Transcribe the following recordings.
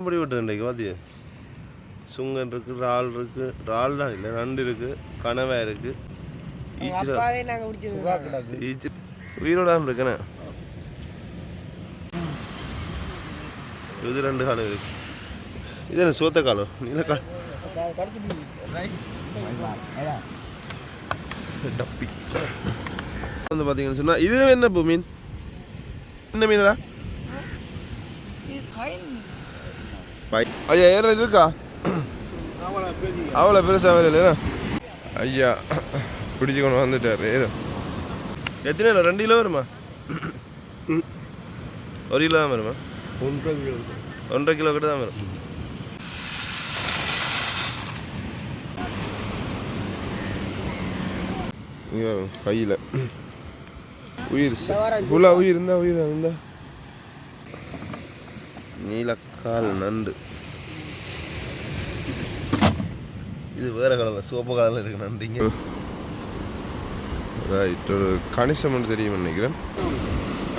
இப்படி விட்டு இன்றைக்கு பார்த்தியா சுங்கன் இருக்குது, இறால் இருக்குது, இறால் தான் இல்லை நண்டு இருக்குது, கனவா இருக்குது, உயிரோடான் இருக்குண்ணே. இது 2 காலம் இருக்கு. இது என்ன சோத்த காலம் நீல டப்பி வந்து பார்த்தீங்கன்னு சொன்னால் இது என்ன மீன்? என்ன மீனடா? ஐயா ஏற இருக்கா? அவ்வளோ பெருசாக இல்லைண்ணா. ஐயா பிடிச்சி கொண்டு வந்துட்டார். ஏதோ எத்தனை கிலோ? 2 கிலோ வருமா? 1 கிலோ தான் வருமா? 1.5 கிலோ கிட்ட தான் வரும். கையில் உயிர் ஃபுல்லாக உயிர் இருந்தா உயிர் தான் இருந்தா. நீலக்கால் நண்டு இது வேற கலரில் சிவப்பு கலரில் இருக்கு நண்டிங்க. ரைட் ஒரு கணிசம் தெரியும் நினைக்கிறேன்.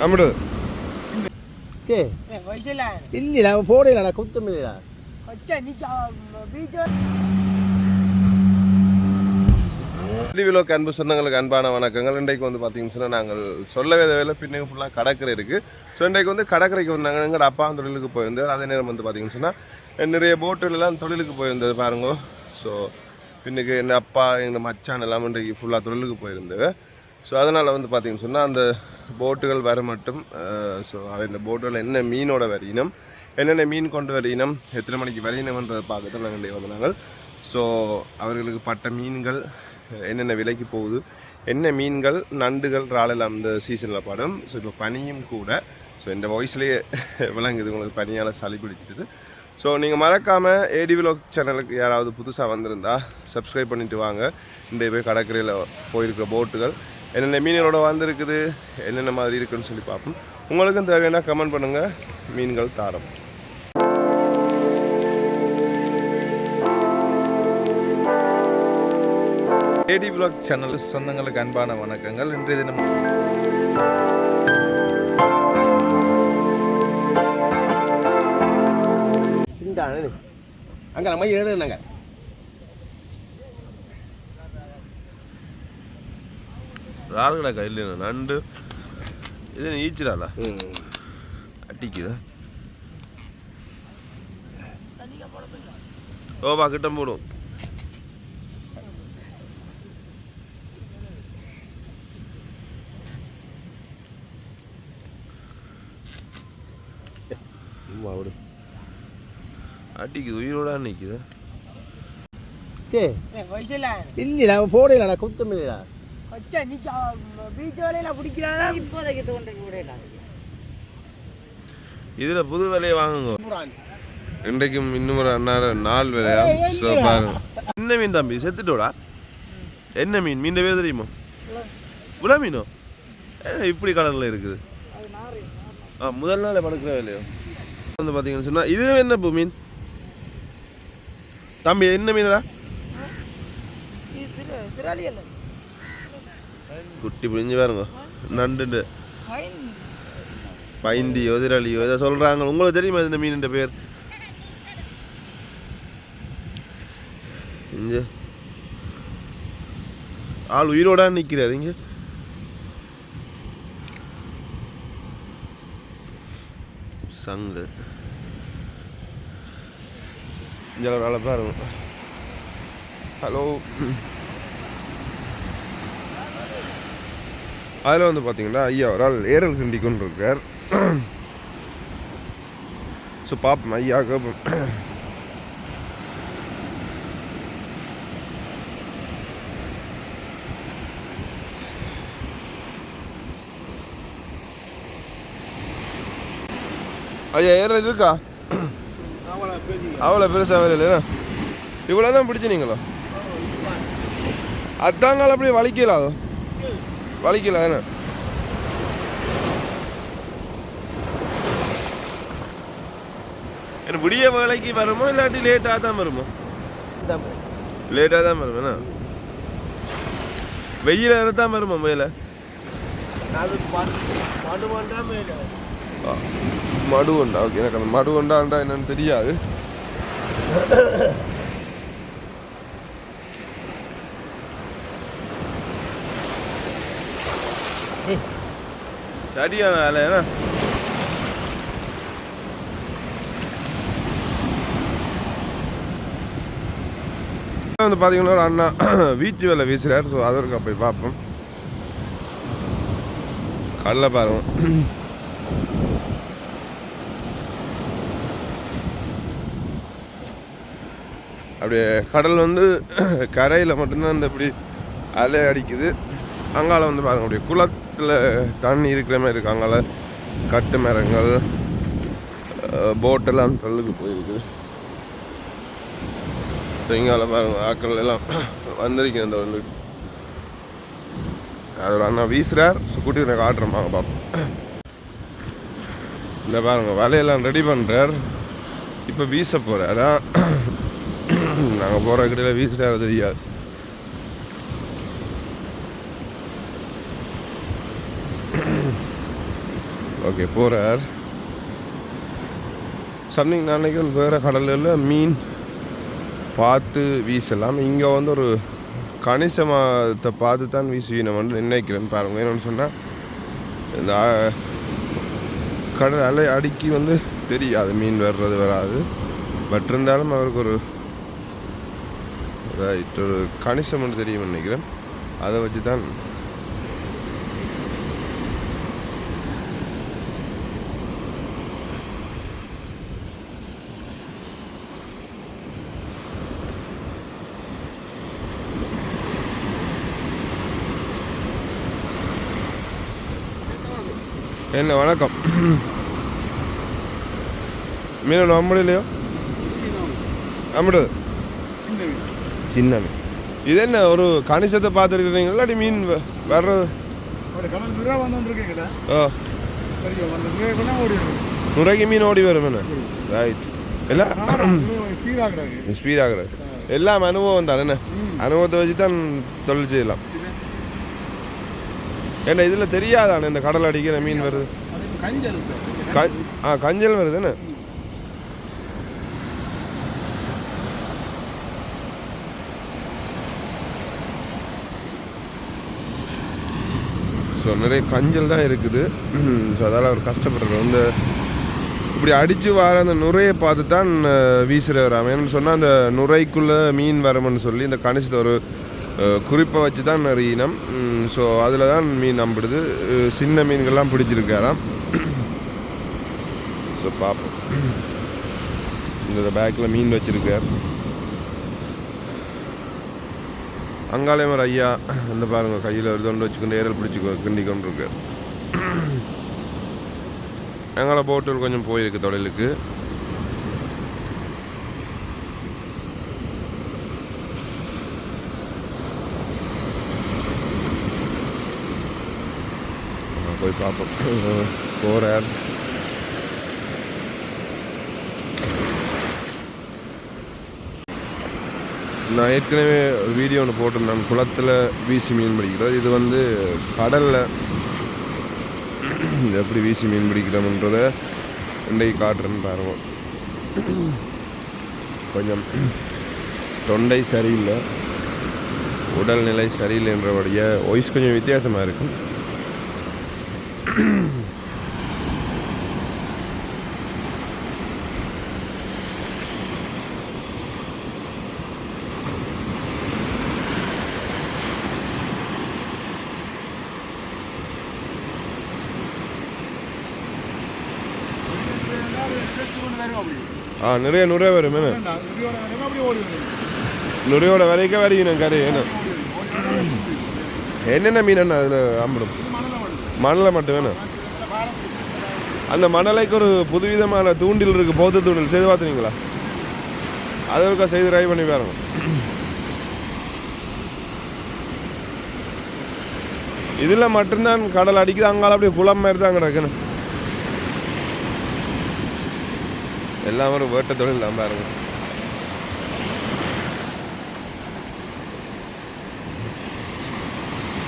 ஆமாடா இல்ல போடல குத்தம் இல்லையா அன்பு சொந்தங்களுக்கு அன்பான வணக்கங்கள். இன்றைக்கு வந்து பார்த்தீங்கன்னு சொன்னால் நாங்கள் சொல்லவே தேவையில்லை பின்னுக்கு ஃபுல்லாக கடற்கரை இருக்குது. ஸோ இன்றைக்கு வந்து கடற்கரைக்கு வந்தாங்க. எங்கள் அப்பா தொழிலுக்கு போயிருந்தார். அதே நேரம் வந்து பார்த்தீங்கன்னு சொன்னால் நிறைய போட்டுலாம் தொழிலுக்கு போயிருந்தது பாருங்க. ஸோ பின்னுக்கு எங்கள் அப்பா எங்கள் மச்சான் எல்லாம் இன்றைக்கு ஃபுல்லாக தொழிலுக்கு போயிருந்தது. ஸோ அதனால் வந்து பார்த்தீங்கன்னு சொன்னால் அந்த போட்டுகள் வர மட்டும் ஸோ அந்த போட்டுகள் என்ன மீனோட வரையினம், என்னென்ன மீன் கொண்டு வரையினம், எத்தனை மணிக்கு வரையினம்ன்றதை பார்க்கத்தான் நாங்கள் இன்றைக்கு வந்தாங்க. ஸோ அவர்களுக்கு பட்ட மீன்கள் என்னென்ன விலைக்கு போகுது, என்ன மீன்கள் நண்டுகள் இறாலெல்லாம் இந்த சீசனில் படம். ஸோ இப்போ பனியும் கூட. ஸோ இந்த வாய்ஸ்லேயே விளங்குது உங்களுக்கு பனியால் சளி பிடிச்சிட்டுது. ஸோ நீங்கள் மறக்காமல் ஏடி விலாக் சேனலுக்கு யாராவது புதுசாக வந்திருந்தா சப்ஸ்கிரைப் பண்ணிவிட்டு வாங்க. இந்த போய் கடற்கரையில் போயிருக்கிற போட்டுகள் என்னென்ன மீன்களோட வந்திருக்குது, என்னென்ன மாதிரி இருக்குதுன்னு சொல்லி பார்ப்போம். உங்களுக்கும் தேவையான கமெண்ட் பண்ணுங்கள். மீன்கள் தாரம். ஏடி விலாக் சேனல் சொந்தங்களுக்கு அன்பான வணக்கங்கள். இன்றைய தினம் அங்கே நம்ம ஏடுனாங்க இறால்கடா கையில் நண்டு இது ஈச்சிடாலா அட்டிக்குதா? ஓபா கிட்ட போடும். அட்டிக்குது உயிரோட நிற்குது. இல்ல போடல குத்தம் இல்லையா இதுல புது விலையை வாங்குங்க. இன்றைக்கும் இன்னும் ஒரு நாள் விலையா? பாருங்க. என்ன மீன் தம்பி செத்துட்டோடா? என்ன மீன்? மீன் பேர் தெரியுமா? உலா மீனோ? இப்படி கடலில் இருக்குது. முதல் நாள் படுக்கிற வேலையோ வந்து பார்த்தீங்கன்னு சொன்னா இது என்ன மீன் தம்பி? என்ன மீனடா? குட்டி பிடிஞ்சு பாருங்க. நண்டு பைந்தியோ திரளியோ இதை சொல்கிறாங்க. உங்களுக்கு தெரியுமா இந்த மீன் பேர்? இங்க ஆள் உயிரோட நிற்கிறாரு. இங்க சங்கு இங்கே பாருங்க. ஹலோ அதில் வந்து பார்த்தீங்கன்னா ஐயா ஒரு ஆள் ஏரல் கிண்டி கொண்டு இருக்கார். ஸோ பார்ப்போம் ஐயா கேட்போம். ஐயா ஏரல் இருக்கா? அவ்வளோ பெருசாக இல்லைண்ணா. இவ்வளோ தான் பிடிச்சினீங்களோ? அதாங்கால அப்படியே வலிக்கலாதோ? வலிக்கல தானே? எனக்கு விடிய வேலைக்கு வருமோ இல்லாட்டி லேட்டாக தான் வருமோ? லேட்டாக தான் வருவேண்ணா. வெயில் தான் வருமா மேலே? மடு உண்டா? ஓகே, எனக்கு அந்த மடு உண்டாண்டா என்னன்னு தெரியாது. சரியான வேலை ஏன்னா வந்து பார்த்தீங்கன்னா ஒரு அண்ணா வீச்சு வேலை வீசுறாரு. ஸோ அதற்கு போய் பார்ப்போம். கடலை பாருங்க. அப்படியே கடல் வந்து கரையில் மட்டும்தான் இந்த இப்படி அலை அடிக்குது. அங்கால வந்து பாருங்க அப்படியே குளத்தில் தண்ணி இருக்கிற மாதிரி இருக்கு. அங்கால கட்டு மரங்கள் போட்டெல்லாம் கடலுக்கு போயிருக்குது. இங்கால பாருங்க ஆக்கள் எல்லாம் வந்திருக்கேன். அந்த வந்து அதோட அண்ணா வீசுறார். கூட்டி எனக்கு ஆடுறோம் வாங்க பார்ப்போம். இந்த பாருங்க வலையெல்லாம் ரெடி பண்ணுறார். இப்போ வீச போகிறார். அதான் நாங்கள் போகிற கடையில் வீசுறாரு தெரியாது. ஓகே போகிறார். சம்திங் நான் நினைக்கிறேன் வேறு கடலில் மீன் பார்த்து வீசலாம். இங்கே வந்து ஒரு கணிசமாகத்தை பார்த்து தான் வீசுவீனம் வந்து நினைக்கிறேன். பாருங்க என்னென்னு சொன்னால் இந்த கடல் அலை அடிக்கி வந்து தெரியாது மீன் வர்றது வராது. பட் இருந்தாலும் அவருக்கு ஒரு ரைட் ஒரு கணிசம் ஒன்று தெரியும் நினைக்கிறேன். அதை வச்சு தான் என்ன வணக்கம். மீன் நம்மளையிலையோ நம்மளது சின்ன மீன். இது என்ன ஒரு கணிசத்தை பார்த்துருக்கிறீங்களா? இல்லாட்டி மீன் வர்றது நுரைக்கு மீன் ஓடி வரும் என்ன? ரைட். எல்லாம் ஸ்பீடாகிறது எல்லாம் அனுபவம் தான். என்ன அனுபவத்தை வச்சு தான் தொழில் செய்யலாம். ஏன்னா இதில் தெரியாதானே இந்த கடல் அடிக்கிற மீன் வருது. கஞ்சல் வருது என்ன? ஸோ நிறைய கஞ்சல் தான் இருக்குது. ஸோ அதால் அவர் கஷ்டப்படுறார். இந்த இப்படி அடித்து வர அந்த நுரையை பார்த்து தான் வீசுகிறவர். அவன் சொன்னால் அந்த நுரைக்குள்ளே மீன் வரமுன்னு சொல்லி இந்த கணிசத்தை ஒரு குறிப்பை வச்சு தான் நிறைய இனம். ஸோ அதில் தான் மீன் நம்பிடுது. சின்ன மீன்கள்லாம் பிடிச்சிருக்காராம். ஸோ பார்ப்போம். இந்த பேக்கில் மீன் வச்சுருக்கார். அங்காலயம் ஒரு ஐயா அந்த பாருங்க கையில் ஒரு தொண்டு வச்சுக்கொண்டு ஏரல் பிடிச்சி கிண்டி கொண்டு இருக்கார். அங்கால போட்டு கொஞ்சம் போயிருக்கு தொழிலுக்கு. போய் பார்ப்போம். போகிறார். நான் ஏற்கனவே ஒரு வீடியோ ஒன்று போட்டிருந்தேன். குளத்தில் வீசி மீன் பிடிக்கிறது. இது வந்து கடலில் எப்படி வீசி மீன் பிடிக்கிறோம்ன்றதை இன்றைக்கு காட்டுறேன்னு பாருங்க. கொஞ்சம் தொண்டை சரியில்லை, உடல்நிலை சரியில்லைன்றபடிய வாய்ஸ் கொஞ்சம் வித்தியாசமாக இருக்கும். நிறைய நுரை வரும். நுரையோட வரைக்க வரைக்கணும் கரை. என்னென்ன மீன் அதில் ஆம்பிடும்? மணலை மட்டும் வேணும். அந்த மணலைக்கு ஒரு புதுவிதமான தூண்டில் இருக்குது. பௌத்த தூண்டில் செய்து பார்த்துனீங்களா? அதை இருக்கா செய்து ட்ரை பண்ணி பாருங்க. இதில் மட்டும்தான் கடல் அடிக்குது. அங்கால அப்படியே குளம் மாதிரி தான் கிடக்குன்னு. எல்லாம் ஒரு வேட்ட தொழில் தான் பாருங்க.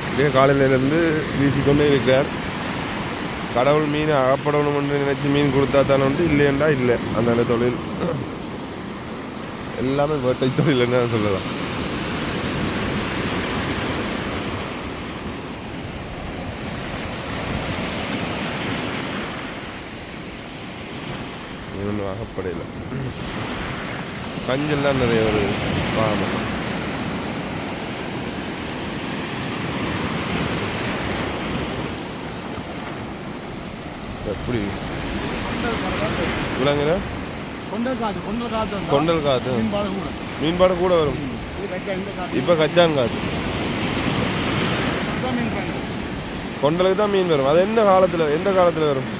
இப்படியே காலையிலேருந்து வீசிக்கொண்டே இருக்கிறார். கடவுள் மீன் அகப்படணும்னு நினைச்சு மீன் கொடுத்தா தானே உண்டு, இல்லையண்டா இல்லை. அந்த தொழில் எல்லாமே வேட்டை தொழில்னு சொல்லலாம். ஒன்றும் அகப்படையில் கஞ்சல் தான் நிறைய ஒரு ஆமாம். எப்படி விளங்குற கொண்டல் காத்து மீன்பாடு கூட வரும். இப்போ கச்சான் காத்து கொண்டலுக்கு தான் மீன் வரும். அது என்ன காலத்தில் எந்த காலத்தில் வரும்?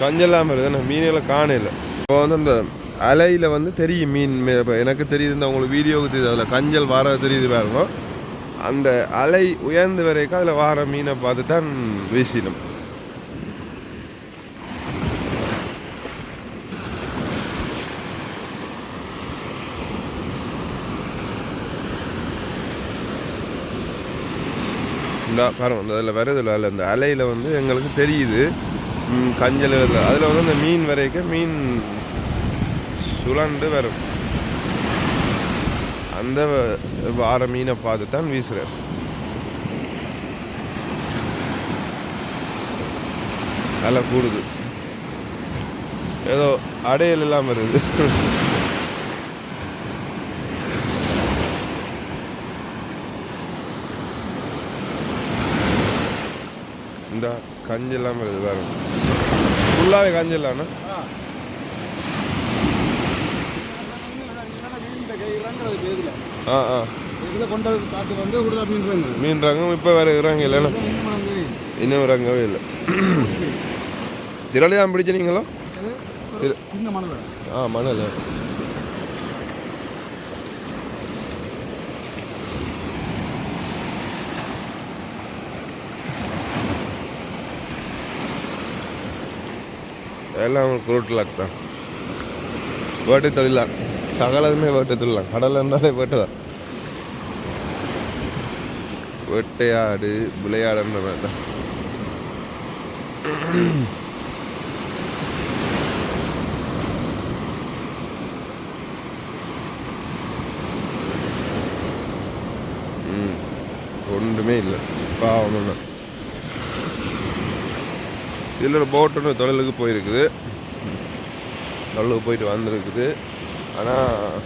கஞ்செல்லாம் வருது மீன்களை காணல. இப்போ வந்து அந்த அலையில் வந்து தெரியும் மீன். இப்போ எனக்கு தெரியுது, உங்களுக்கு வீடியோவுக்கு தெரியுது, அதில் கஞ்சல் வார தெரியுது பாருங்க. அந்த அலை உயர்ந்து வரைக்கும் அதில் வார மீனை பார்த்து தான் வீசிடும். இந்த பாருங்க, அந்த அதில் வருதில்ல, அதில் அந்த அலையில் வந்து எங்களுக்கு தெரியுது கஞ்சல். அதில் வந்து அந்த மீன் வரைக்கும் மீன் சுழண்டு வரும். அந்த வார மீனை பார்த்து தான் வீசுறார். நல்லா கூடுது, ஏதோ அடையல் எல்லாம் வருது. இந்த கஞ்செல்லாம் வருது பாருங்க, ஃபுல்லாகவே கஞ்சல்லாண்ணா. மீன் ரங்கம் இப்போ வேறு இறங்க இல்லைண்ணா, இன்னும் இறங்கவே இல்லை. திரளி தான் பிடிச்ச நீங்களோ? மணல் எல்லாம் குருட்டில் தான். வேட்டை தொழிலாம் சகலதுமே வேட்டை தொழிலாம். கடல் இருந்தாலே வேட்டை தான். வேட்டையாடு விளையாடுன்ற மாதிரி தான். ஒன்றுமே இல்லை பாவம். இதில் ஒரு போட்டு தொழிலுக்கு போயிருக்குது, தொழிலுக்கு போயிட்டு வந்திருக்குது. ஆனால்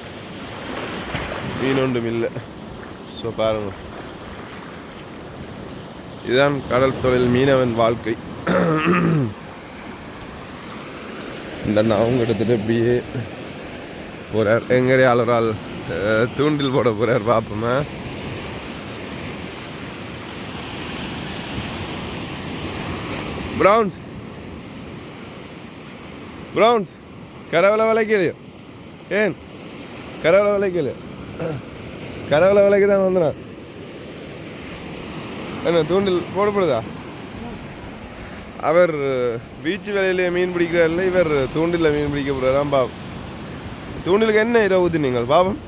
மீன் ஒன்றும் இல்லை. ஸோ பாருங்க, இதுதான் கடல் தொழில், மீனவன் வாழ்க்கை. இந்த அவங்க எடுத்துகிட்டு இப்படியே போகிறார். எங்கடைய ஆளுறால் தூண்டில் போட போகிறார். பார்ப்போமே. ப்ரௌன்ஸ் கரவலை விலைக்கலையோ? ஏன் கரவலை விலைக்கலையோ? கரவலை விலைக்கு தான் வந்துனா என்ன தூண்டில் போடப்படுதா? அவர் பீச்சு வேலையிலேயே மீன் பிடிக்கிறார் இல்லை, இவர் தூண்டில் மீன் பிடிக்க போகிறாராம். பாவம், தூண்டிலுக்கு என்ன இரவு ஊற்றி நீங்கள் பாபம்?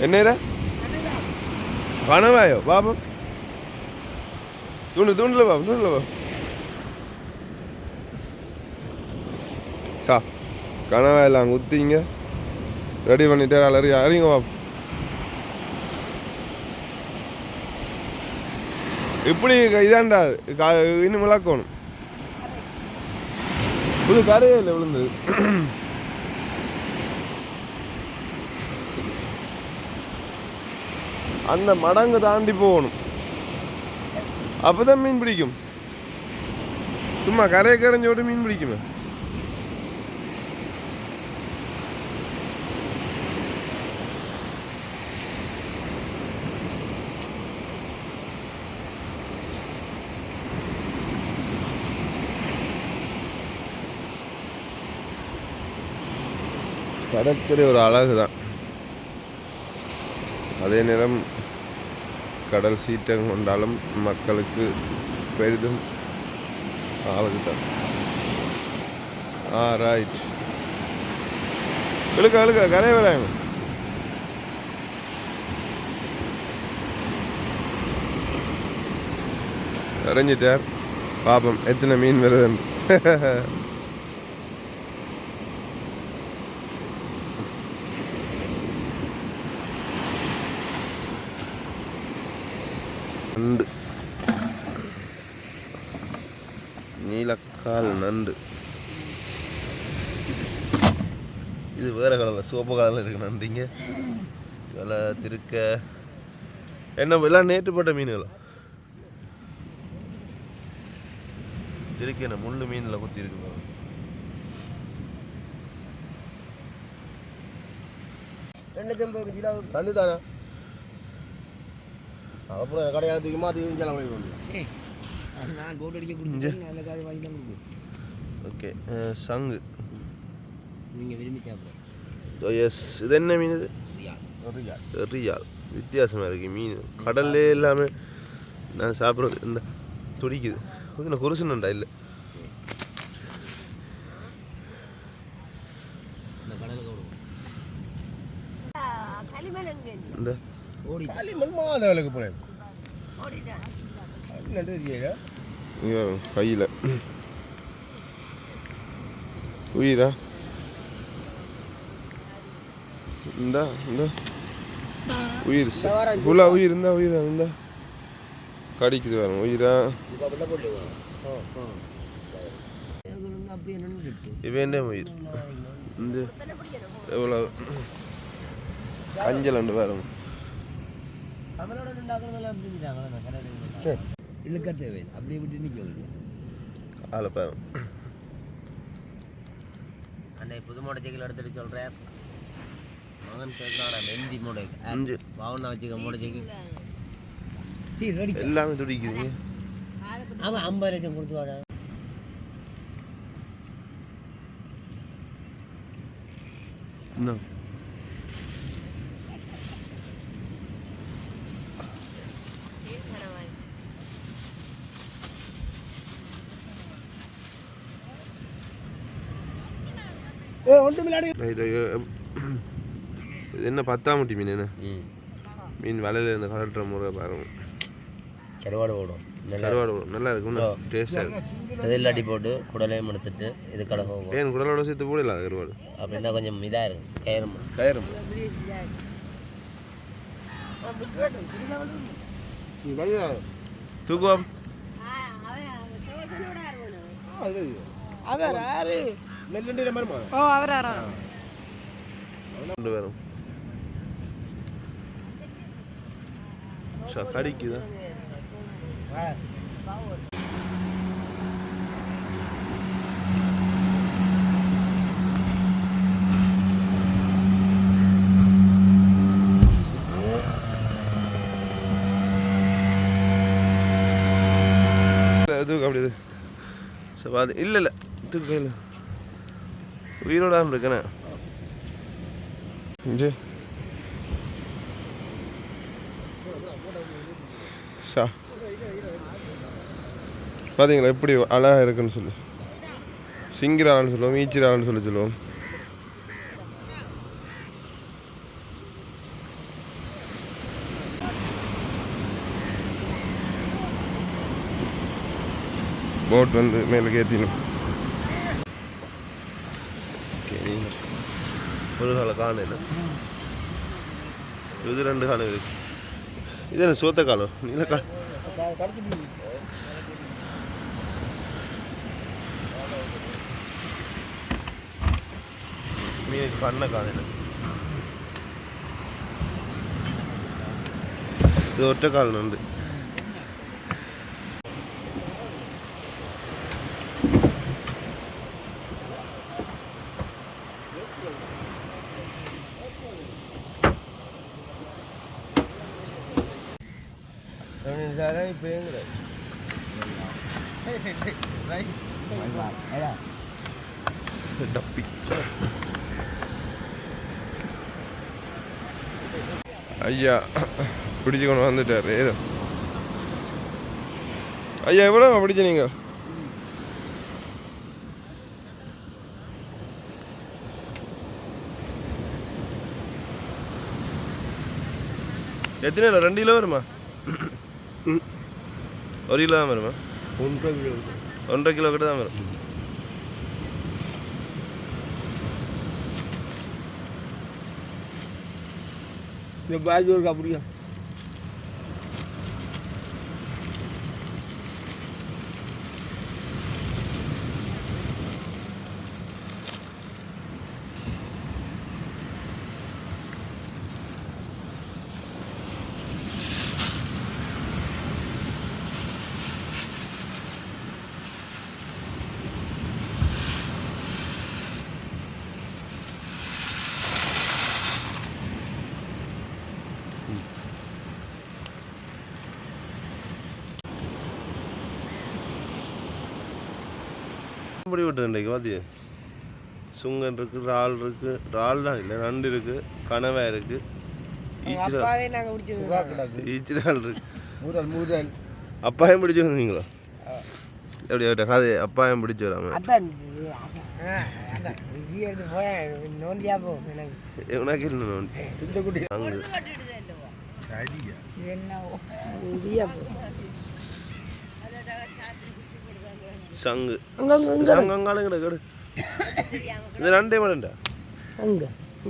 என்ன இரா கனவாயோ பாபம்? தூண்டில் பாபம், தூண்டில் பாபம். சா கனவாயெல்லாம் ஊற்றிங்க ரெடி பண்ணிட்டு அறிங்க பாபம். இப்படி இதாண்டா இன்னும் விளக்கணும். புது கரையே இல்லை விழுந்தது. அந்த மடங்கு தாண்டி போகணும், அப்பதான் மீன் பிடிக்கும். சும்மா கரையை கரைஞ்சோடு மீன் பிடிக்குமே. கடற்கரை ஒரு அழகு தான், அதே நேரம் கடல் சீற்றம் கொண்டாலும் மக்களுக்கு பெரிதும் ஆபத்து தான். ரைட், இழுக்க கரை விளையாங்க. இறங்கிட்டார், பாப்போம் எத்தனை மீன் வருதுன்னு. நண்டு, நீலக்கால் நண்டு. இது வேறு கலரில் சிவப்பு கலரில் இருக்கு நண்டுங்க. இதெல்லாம் திருக்க என்ன எல்லாம் நேற்றுப்பட்ட மீன்களா திருக்க, என்ன முள்ளு மீனில் குத்தி இருக்கு. நண்டு தானே, அப்புறம் கடையாக தூக்கி மாற்றி நான் போட்டு அடிக்க கொடுத்தேன். ஓகே, சங்கு நீங்கள் விரும்பி சாப்பிடுங்க. எஸ், இது என்ன மீன்? இது ரியால். வித்தியாசமாக இருக்குது மீன். கடல்லே எல்லாமே நான் சாப்பிட்றது இந்த துடிக்குது. இது குருசுனண்டா இல்லை, இந்த களிமண் போனேன் கையில் உயிரா. இந்த உயிர் ஃபுல்லாக உயிர் இருந்தா உயிரா இருந்தா கடிக்குது வரும் உயிரா. இவன் உயிர் இந்த எவ்வளோ அஞ்சல் அண்டு வரும். இழுக்க தேவை, அப்படியே விட்டு நிற்க ஆளை பாரு. அண்டை புது மூடைச்சிகள் எடுத்துட்டு சொல்கிறேன். மகன் கேட்குறான் மெந்தி மூடை பாவனை வச்சுக்க மூடைச்சிக்கு எல்லாமே துடிக்குதுங்க. அவன் 50 லட்சம் கொடுத்து வாடா. இன்னும் என்ன 10ஆம் மீன் என்ன மீன் வலையில் இருந்து கலட்டுற முறை பாருங்க. கருவாடு போடும், கருவாடு போடும், நல்லா இருக்கும், டேஸ்டாக இருக்கும். செதில் அடி போட்டு குடலையும் எடுத்துட்டு இது கடை போகும். ஏன் குடலோட சேர்த்து போடல கருவாடு? அப்படின்னா கொஞ்சம் இதாக இருக்கும். கயிறும் தூக்குவோம். அவர் யாரு? வரும் கடிக்குதா? தூக்கு அப்படி இல்லை இல்லை தூக்கு கையில் உயிரோட இருக்கேண்ணே. பார்த்தீங்களா எப்படி அழகாக இருக்குன்னு சொல்லி. சிங்கிரான்னு சொல்லுவோம், ஈச்சிரான்னு சொல்லுவோம். போட் வந்து மேலே ஏற்றினும். ஒரு கால காணும், இது 2 காலம் இருக்கு. இது என்ன சோத்த காலம்? நீல மீனுக்கு பண்ண காலம் இது ஒற்றை காலம் நண்டு. டப்பி ஐயா பிடிச்சு கொண்டு வந்துட்டார் ஏதோ. ஐயா எவ்வளோ பிடிச்ச நீங்கள்? எத்தனை கிலோ? 2 கிலோ வருமா? 1 கிலோ தான் வருமா? 1.5 கிலோ கிட்ட தான் வரும். இந்த பாஜி ஒரு அப்படியா? இப்படி விட்டு இன்றைக்கு பார்த்தியா, சுங்கன் இருக்குது, இறால் இருக்குது, இறால் தான் இல்லை, நண்டு இருக்குது, கனவா இருக்குது, ஈச்சிரால் இருக்குது. அப்பாயம் பிடிச்சி வந்தீங்களா? எப்படி அது அப்பாயம் பிடிச்சி வராம உனக்கு என்ன நோண்டி அங்கு சங்கு சங்காலும் கிடக்கு. இது 2 மடண்டா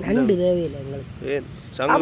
நண்டு தேவையில்லை எங்களுக்கு. ஏன் சங்கு